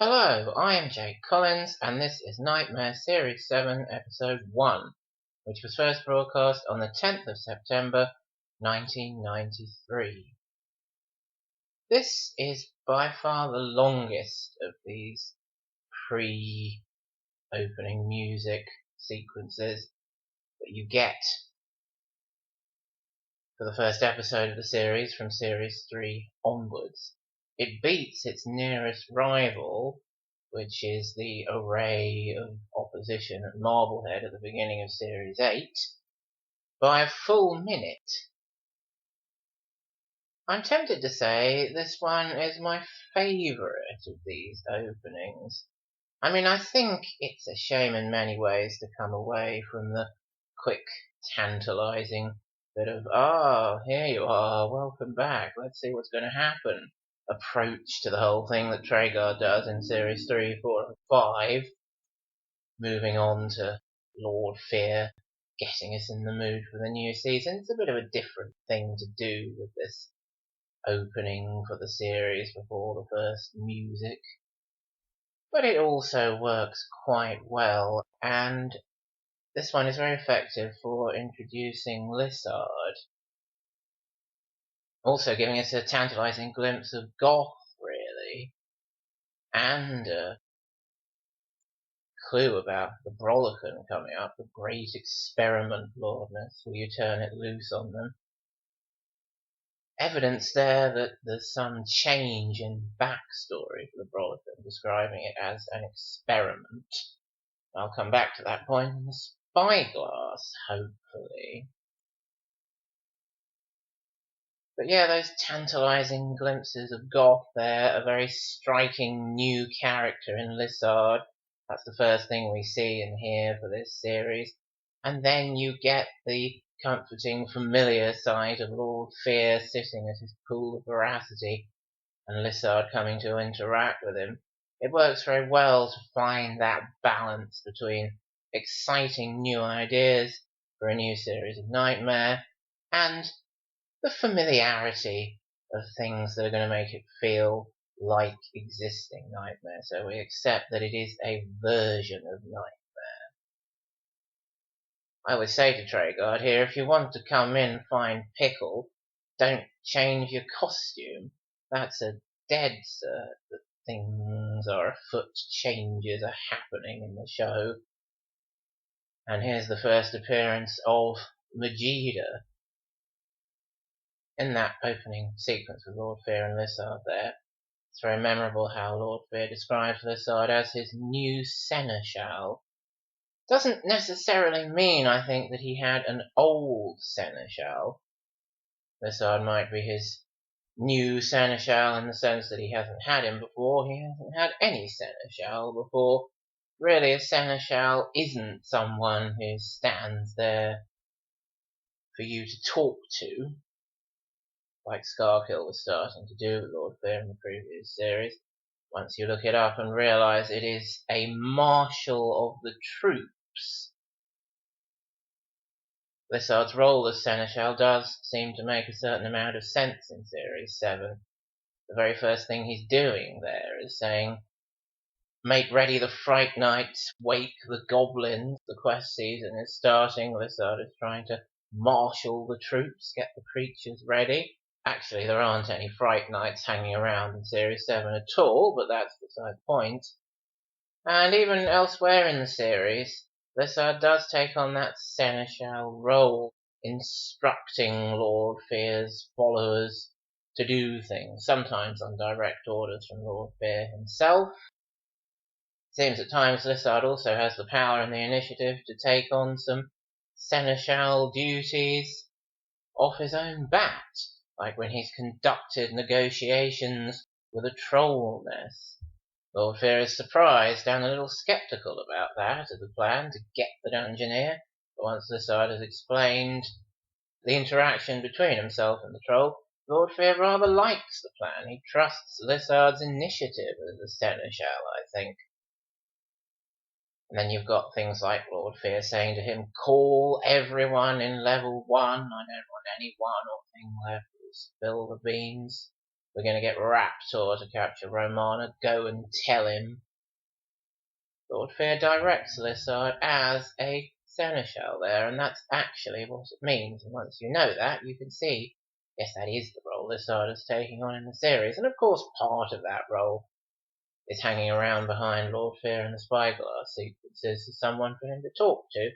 Hello, I am Jake Collins, and this is Knightmare Series 7, Episode 1, which was first broadcast on the 10th of September 1993. This is by far the longest of these pre-opening music sequences that you get for the first episode of the series from Series 3 onwards. It beats its nearest rival, which is the array of opposition at Marblehead at the beginning of Series 8, by a full minute. I'm tempted to say this one is my favourite of these openings. I think it's a shame in many ways to come away from the quick, tantalising bit of, here you are, welcome back, let's see what's going to happen approach to the whole thing that Traegard does in Series 3, 4 and 5, moving on to Lord Fear, getting us in the mood for the new season. It's a bit of a different thing to do with this opening for the series before the first music, but it also works quite well, and this one is very effective for introducing Lissard, also giving us a tantalising glimpse of Goth, really, and a clue about the Brolican coming up, the great experiment lordness. Will you turn it loose on them? Evidence there that there's some change in backstory for the Brolican, describing it as an experiment. I'll come back to that point in the spyglass, hopefully. But yeah, those tantalising glimpses of Goth there, a very striking new character in Lissard. That's the first thing we see and hear for this series. And then you get the comforting, familiar sight of Lord Fear sitting at his pool of veracity and Lissard coming to interact with him. It works very well to find that balance between exciting new ideas for a new series of Knightmare and the familiarity of things that are going to make it feel like existing Knightmare, so we accept that it is a version of Knightmare. I would say to Traegard here, if you want to come in and find Pickle, don't change your costume. That's a dead cert that things are afoot, changes are happening in the show. And here's the first appearance of Majida in that opening sequence with Lord Fear and Lissard there. It's very memorable how Lord Fear describes Lissard as his new seneschal. Doesn't necessarily mean, I think, that he had an old seneschal. Lissard might be his new seneschal in the sense that he hasn't had him before. He hasn't had any seneschal before. Really, a seneschal isn't someone who stands there for you to talk to, like Scarkill was starting to do with Lord Fear in the previous series. Once you look it up and realise it is a marshal of the troops. Lissard's role as seneschal does seem to make a certain amount of sense in Series 7. The very first thing he's doing there is saying, make ready the Fright Knights, wake the goblins. The quest season is starting. Lissard is trying to marshal the troops, get the creatures ready. Actually, there aren't any Fright Knights hanging around in Series 7 at all, but that's beside the point. And even elsewhere in the series, Lissard does take on that seneschal role, instructing Lord Fear's followers to do things, sometimes on direct orders from Lord Fear himself. It seems at times Lissard also has the power and the initiative to take on some seneschal duties off his own bat, like when he's conducted negotiations with a troll nest. Lord Fear is surprised and a little sceptical about that as a plan to get the Dungeoneer, but once Lissard has explained the interaction between himself and the troll, Lord Fear rather likes the plan. He trusts Lissard's initiative as a seneschal, I think. And then you've got things like Lord Fear saying to him, call everyone in level 1. I don't want any one or thing left. Spill the beans. we're going to get Raptor to capture Romana. Go and tell him. Lord Fear directs Lissard as a seneschal there, and that's actually what it means. And once you know that, you can see, yes, that is the role Lissard is taking on in the series. And of course, part of that role is hanging around behind Lord Fear in the spyglass sequences as someone for him to talk to.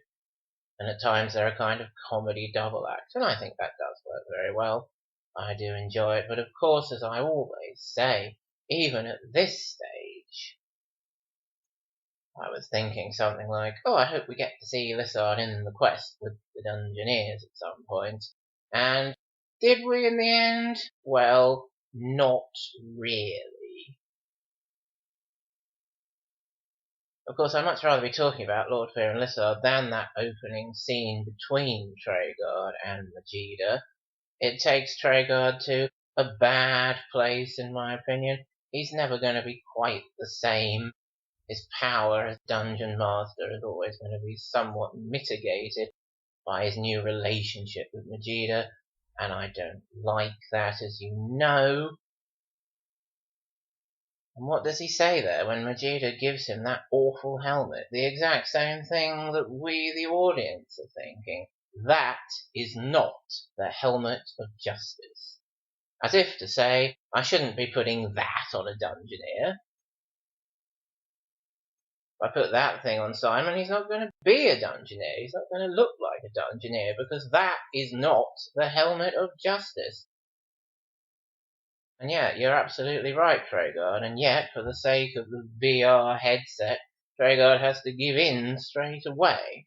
And at times they're a kind of comedy double act, and I think that does work very well. I do enjoy it, but of course, as I always say, even at this stage, I was thinking something like, oh, I hope we get to see Lissard in the quest with the Dungeoneers at some point. And did we in the end? Well, not really. Of course, I'd much rather be talking about Lord Fear and Lissard than that opening scene between Treguard and Majida. It takes Treguard to a bad place, in my opinion. He's never going to be quite the same. His power as Dungeon Master is always going to be somewhat mitigated by his new relationship with Majida, and I don't like that, as you know. And what does he say there when Majida gives him that awful helmet? The exact same thing that we, the audience, are thinking. That is not the helmet of justice. As if to say, I shouldn't be putting that on a Dungeoneer. If I put that thing on Simon, he's not going to be a Dungeoneer. He's not going to look like a Dungeoneer, because that is not the helmet of justice. And yet, you're absolutely right, Treguard, and yet, for the sake of the VR headset, Treguard has to give in straight away.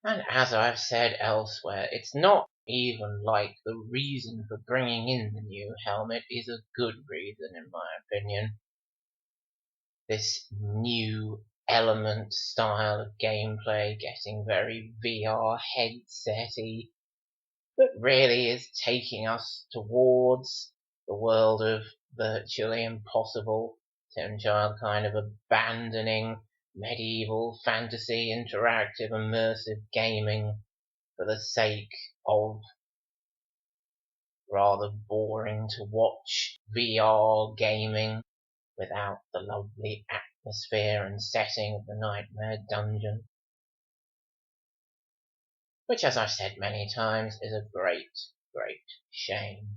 And as I've said elsewhere, it's not even like the reason for bringing in the new helmet is a good reason, in my opinion. This new element style of gameplay getting very VR headset-y, but really is taking us towards the world of virtually impossible, Tim Child kind of abandoning medieval fantasy interactive immersive gaming for the sake of rather boring to watch VR gaming without the lovely atmosphere and setting of the Knightmare dungeon. Which, as I've said many times, is a great, great shame.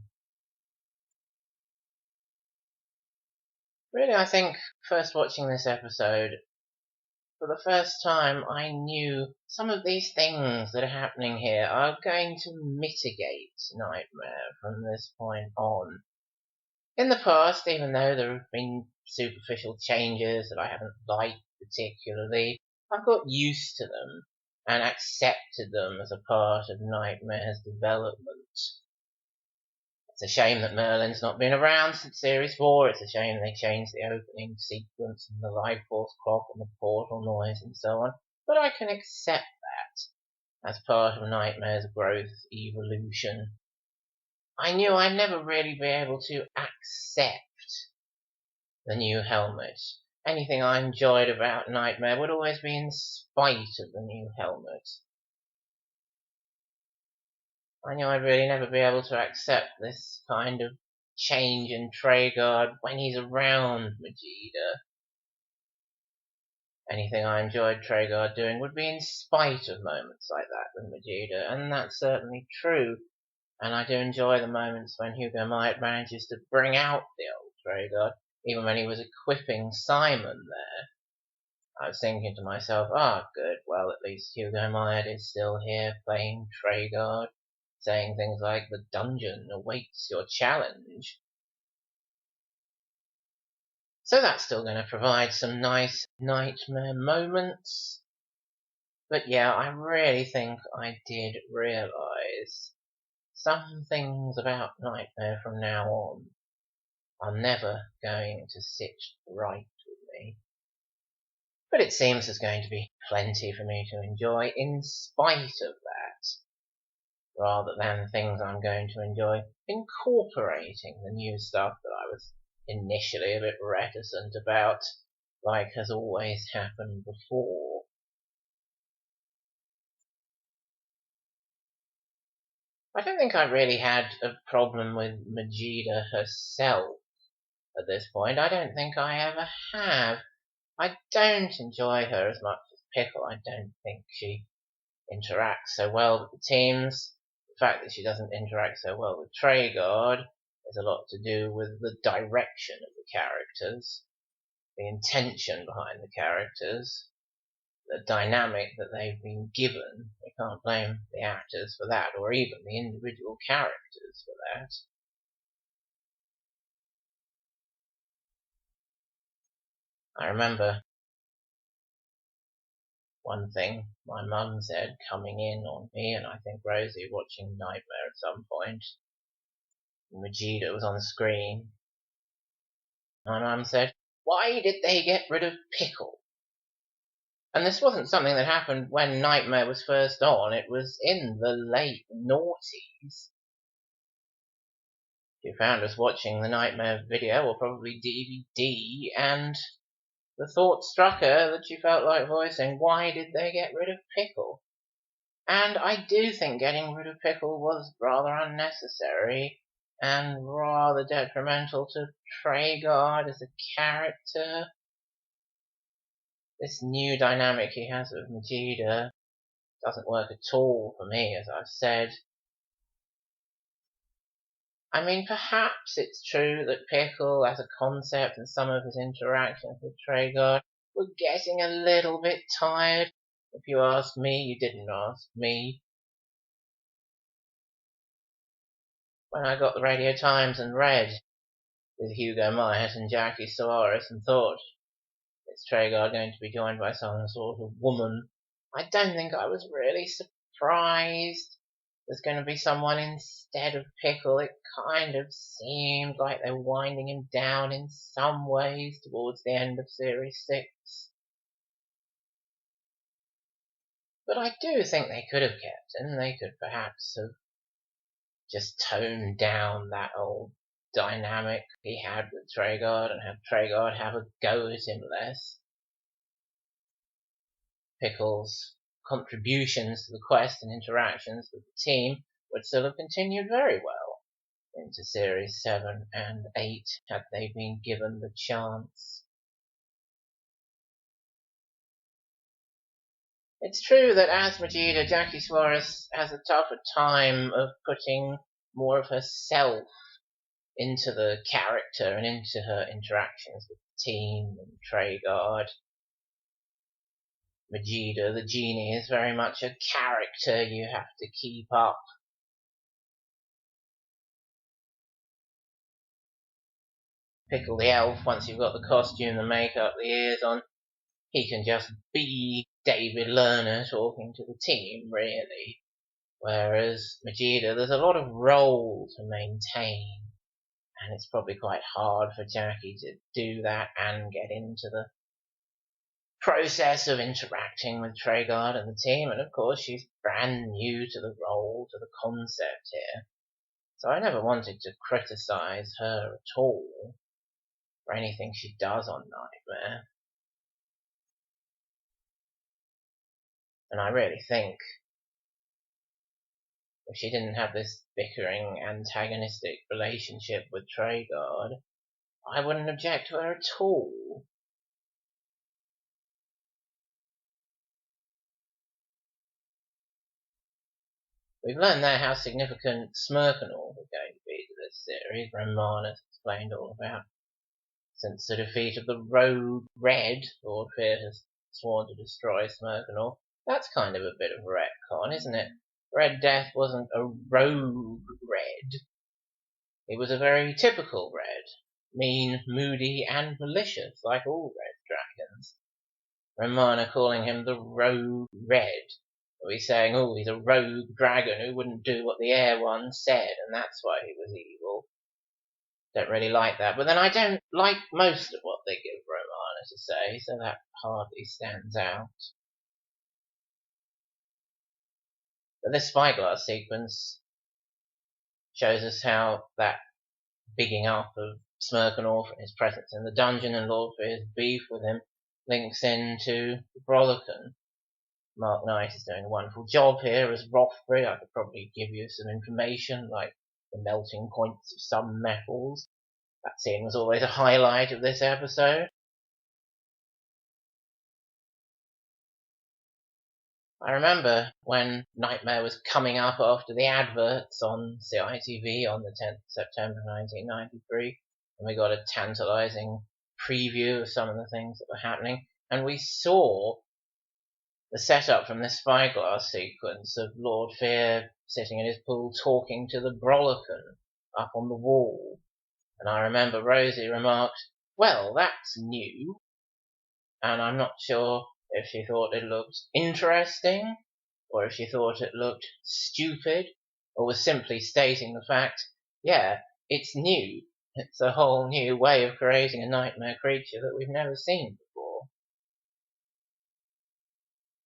Really, I think, first watching this episode, for the first time I knew some of these things that are happening here are going to mitigate Knightmare from this point on. In the past, even though there have been superficial changes that I haven't liked particularly, I've got used to them and accepted them as a part of Knightmare's development. It's a shame that Merlin's not been around since Series 4. It's a shame they changed the opening sequence and the life force clock and the portal noise and so on. But I can accept that as part of Knightmare's growth evolution. I knew I'd never really be able to accept the new helmet. Anything I enjoyed about Knightmare would always be in spite of the new helmet. I knew I'd really never be able to accept this kind of change in Treguard when he's around Majida. Anything I enjoyed Treguard doing would be in spite of moments like that with Majida, and that's certainly true. And I do enjoy the moments when Hugo Myatt manages to bring out the old Treguard, even when he was equipping Simon there. I was thinking to myself, good, well, at least Hugo Myatt is still here playing Treguard, saying things like, the dungeon awaits your challenge. So that's still going to provide some nice Knightmare moments. But yeah, I really think I did realise some things about Knightmare from now on are never going to sit right with me. But it seems there's going to be plenty for me to enjoy in spite of that, rather than things I'm going to enjoy incorporating the new stuff that I was initially a bit reticent about, like has always happened before. I don't think I really had a problem with Majida herself at this point. I don't think I ever have. I don't enjoy her as much as Pickle. I don't think she interacts so well with the teams. The fact that she doesn't interact so well with Treguard has a lot to do with the direction of the characters, the intention behind the characters, the dynamic that they've been given. We can't blame the actors for that, or even the individual characters for that. I remember one thing my mum said coming in on me, and I think Rosie, watching Knightmare at some point. Majida was on the screen. My mum said, "Why did they get rid of Pickle?" And this wasn't something that happened when Knightmare was first on. It was in the late noughties. She found us watching the Knightmare video, or probably DVD, and the thought struck her that she felt like voicing, why did they get rid of Pickle? And I do think getting rid of Pickle was rather unnecessary and rather detrimental to Treguard as a character. This new dynamic he has with Majida doesn't work at all for me, as I've said. I mean, perhaps it's true that Pickle as a concept and some of his interactions with Treguard were getting a little bit tired. If you ask me, you didn't ask me. When I got the Radio Times and read with Hugo Myers and Jackie Suarez and thought, is Treguard going to be joined by some sort of woman? I don't think I was really surprised there's going to be someone instead of Pickle. It kind of seemed like they're winding him down in some ways towards the end of Series 6. But I do think they could have kept him. They could perhaps have just toned down that old dynamic he had with Treguard and have Treguard have a go at him less. Pickle's contributions to the quest and interactions with the team would still have continued very well into Series 7 and 8 had they been given the chance. It's true that as Majida, Jackie Suarez has a tougher time of putting more of herself into the character and into her interactions with the team and Treguard. Majida, the genie, is very much a character you have to keep up. Pickle the elf, once you've got the costume, the makeup, the ears on, he can just be David Lerner talking to the team, really. Whereas Majida, there's a lot of role to maintain, and it's probably quite hard for Jackie to do that and get into the process of interacting with Treguard and the team, and of course she's brand new to the role, to the concept here. So I never wanted to criticise her at all for anything she does on Knightmare. And I really think if she didn't have this bickering, antagonistic relationship with Treguard, I wouldn't object to her at all. We've learned there how significant Smirkanov is going to be to this series. Roman has explained all about. Since the defeat of the Rogue Red, Lord Fear has sworn to destroy Smirkanov. That's kind of a bit of a retcon, isn't it? Red Death wasn't a rogue red. It was a very typical red. Mean, moody, and malicious, like all red dragons. Romana calling him the Rogue Red. Are we saying, oh, he's a rogue dragon who wouldn't do what the Air One said, and that's why he was evil? Don't really like that. But then I don't like most of what they give Romana to say, so that hardly stands out. But this spyglass sequence shows us how that bigging up of Smirkanov and his presence in the dungeon and Lord Fear's beef with him links into the Brotherkin. Mark Knight is doing a wonderful job here as Rothbury. I could probably give you some information like the melting points of some metals. That scene was always a highlight of this episode. I remember when Knightmare was coming up after the adverts on CITV on the 10th of September 1993, and we got a tantalising preview of some of the things that were happening, and we saw the setup from this spyglass sequence of Lord Fear sitting in his pool talking to the Brolican up on the wall. And I remember Rosie remarked, "Well, that's new." And I'm not sure if she thought it looked interesting, or if she thought it looked stupid, or was simply stating the fact, yeah, it's new. It's a whole new way of creating a nightmare creature that we've never seen before.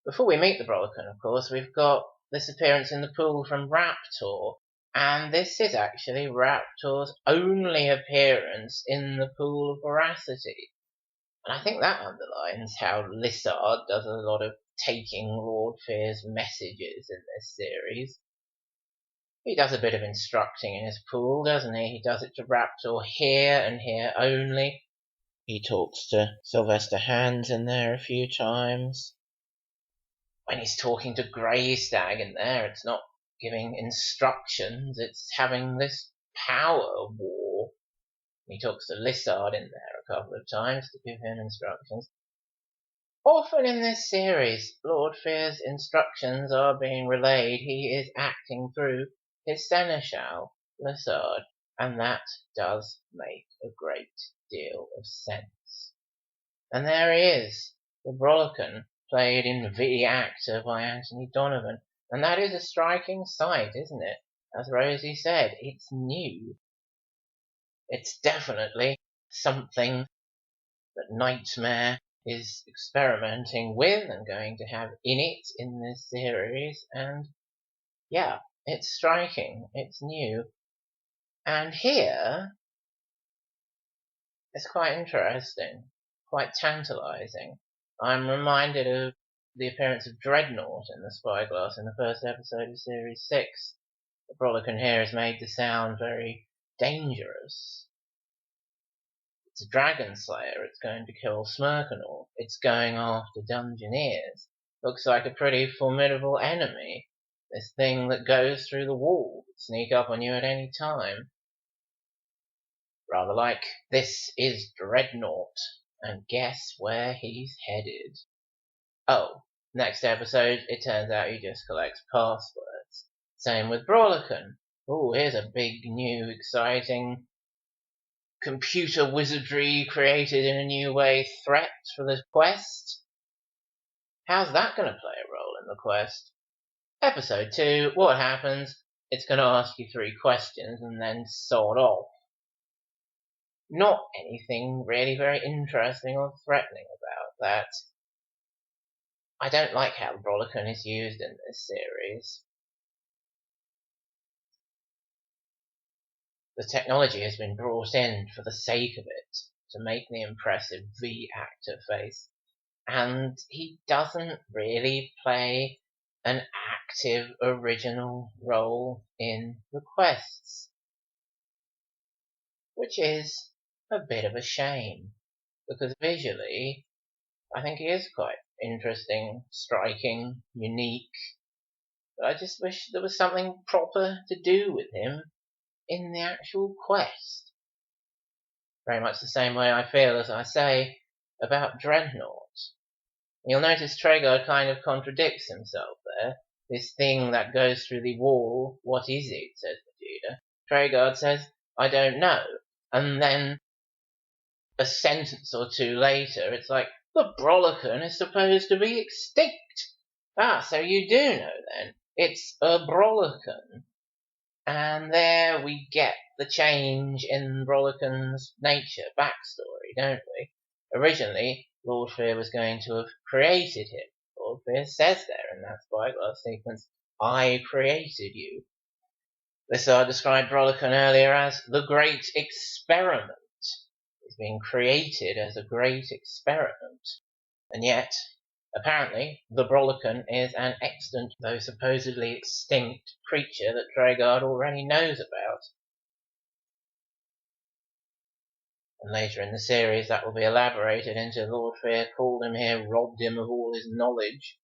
Before we meet the Brolican, of course, we've got this appearance in the pool from Raptor, and this is actually Raptor's only appearance in the pool of veracity. And I think that underlines how Lizard does a lot of taking Lord Fear's messages in this series. He does a bit of instructing in his pool, doesn't he? He does it to Raptor here and here only. He talks to Sylvester Hands in there a few times. When he's talking to Greystag in there, it's not giving instructions, it's having this power war. He talks to Lizard in there a couple of times to give him instructions. Often in this series, Lord Fear's instructions are being relayed. He is acting through his seneschal, Lizard, and that does make a great deal of sense. And there he is, the Brolican, played in The Actor by Anthony Donovan. And that is a striking sight, isn't it? As Rosie said, it's new. It's definitely something that Knightmare is experimenting with and going to have in it in this series. And yeah, it's striking. It's new. And here, it's quite interesting, quite tantalising. I'm reminded of the appearance of Dreadnought in the Spyglass in the first episode of Series 6. The Brolican here is made to sound very dangerous. It's a dragon slayer. It's going to kill Smirkanor. It's going after Dungeoneers. Looks like a pretty formidable enemy. This thing that goes through the wall, could sneak up on you at any time. Rather like this is Dreadnought, and guess where he's headed? Oh, next episode, it turns out he just collects passwords. Same with Brolican. Oh, here's a big, new, exciting computer wizardry created in a new way threat for the quest. How's that going to play a role in the quest? Episode 2, what happens? It's going to ask you 3 questions and then sod off. Not anything really very interesting or threatening about that. I don't like how the Brolican is used in this series. The technology has been brought in for the sake of it, to make the impressive V-actor face, and he doesn't really play an active, original role in the quests, which is a bit of a shame, because visually, I think he is quite interesting, striking, unique, but I just wish there was something proper to do with him in the actual quest. Very much the same way I feel, as I say, about Dreadnought. You'll notice Tregard kind of contradicts himself there. This thing that goes through the wall, what is it? Says Vegeta. Tregard says, I don't know. And then a sentence or two later, it's like, the Brolican is supposed to be extinct. Ah, so you do know then. It's a Brolican. And there we get the change in Brolican's nature, backstory, don't we? Originally, Lord Fear was going to have created him. Lord Fear says there in that spyglass sequence, I created you. Lizard described Brolican earlier as the great experiment. He's being created as a great experiment. And yet, Apparently, the Brolican is an extant, though supposedly extinct, creature that Treguard already knows about. And later in the series that will be elaborated into Lord Fear called him here, robbed him of all his knowledge.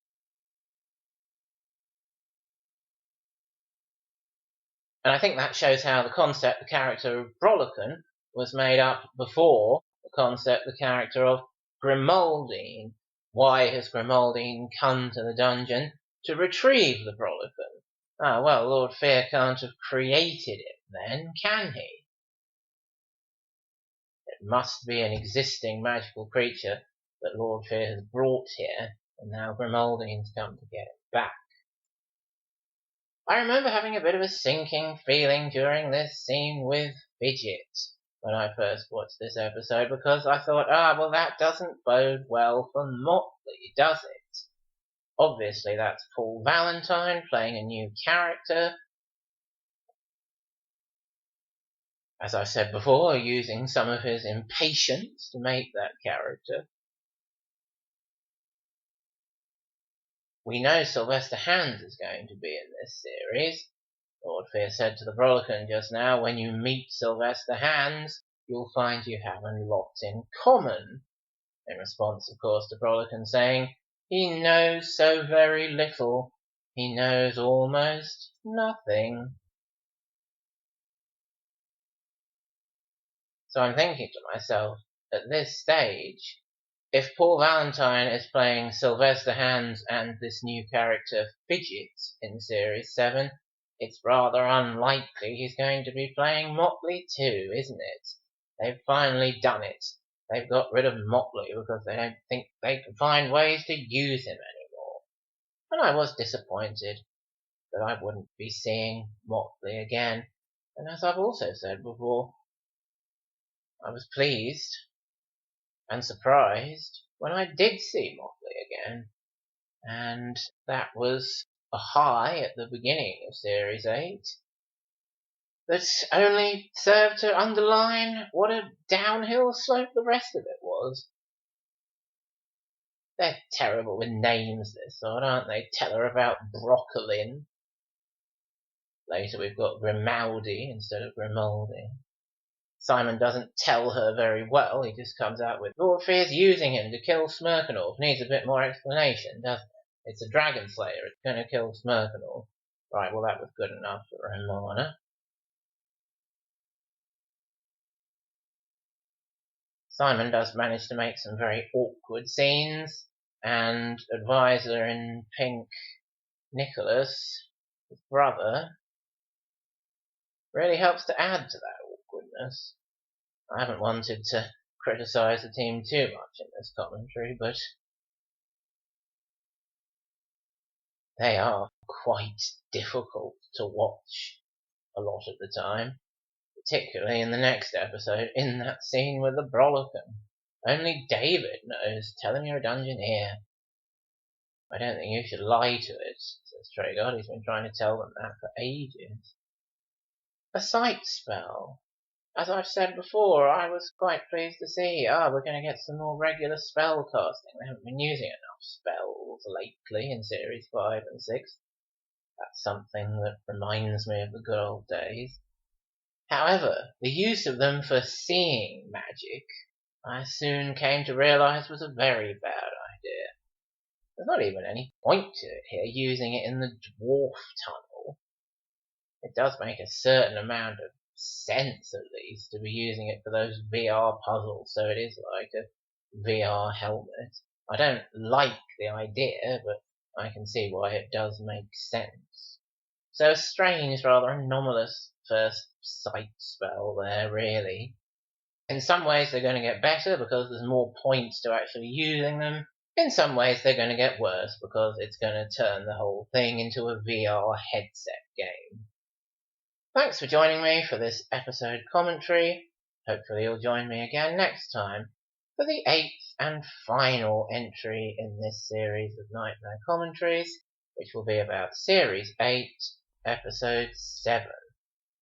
And I think that shows how the concept, the character of Brolican, was made up before the concept, the character of Grimoldine. Why has Grimoldine come to the dungeon? To retrieve the Brolican. Ah, well, Lord Fear can't have created it then, can he? It must be an existing magical creature that Lord Fear has brought here, and now Grimoldine's come to get it back. I remember having a bit of a sinking feeling during this scene with Fidget when I first watched this episode, because I thought, well, that doesn't bode well for Motley, does it? Obviously, that's Paul Valentine playing a new character. As I said before, using some of his impatience to make that character. We know Sylvester Hands is going to be in this series. Lord Fear said to the Brolican just now, when you meet Sylvester Hands, you'll find you have a lot in common. In response, of course, to Brolican saying, he knows so very little. He knows almost nothing. So I'm thinking to myself, at this stage, if Paul Valentine is playing Sylvester Hands and this new character Fidget in Series 7, it's rather unlikely he's going to be playing Motley too, isn't it? They've finally done it. They've got rid of Motley because they don't think they can find ways to use him anymore. And I was disappointed that I wouldn't be seeing Motley again. And as I've also said before, I was pleased and surprised when I did see Motley again, and that was a high at the beginning of Series 8 that only served to underline what a downhill slope the rest of it was. They're terrible with names this sort, aren't they? Tell her about Broccolin. Later we've got Grimaldi instead of Grimaldi. Simon doesn't tell her very well, he just comes out with, Lord Fear's using him to kill Smirkanov. Needs a bit more explanation, doesn't it? It's a dragon slayer, it's going to kill Smirkanov. Right, well that was good enough for Romana. Simon does manage to make some very awkward scenes, and advisor in pink, Nicholas, his brother, really helps to add to that awkwardness. I haven't wanted to criticise the team too much in this commentary, but they are quite difficult to watch a lot of the time, particularly in the next episode, in that scene with the Brolican. Only David knows. Tell him you're a dungeoneer. I don't think you should lie to it, says Treguard. He's been trying to tell them that for ages. A sight spell. As I've said before, I was quite pleased to see, we're going to get some more regular spell casting. They haven't been using enough spells lately in Series 5 and 6. That's something that reminds me of the good old days. However, the use of them for seeing magic, I soon came to realise was a very bad idea. There's not even any point to it here, using it in the dwarf tunnel. It does make a certain amount of sense, at least, to be using it for those VR puzzles, so it is like a VR helmet. I don't like the idea, but I can see why it does make sense. So a strange, rather anomalous first sight spell there, really. In some ways they're going to get better because there's more points to actually using them. In some ways they're going to get worse because it's going to turn the whole thing into a VR headset game. Thanks for joining me for this episode commentary. Hopefully you'll join me again next time for the 8th and final entry in this series of Knightmare commentaries, which will be about Series 8, Episode 7.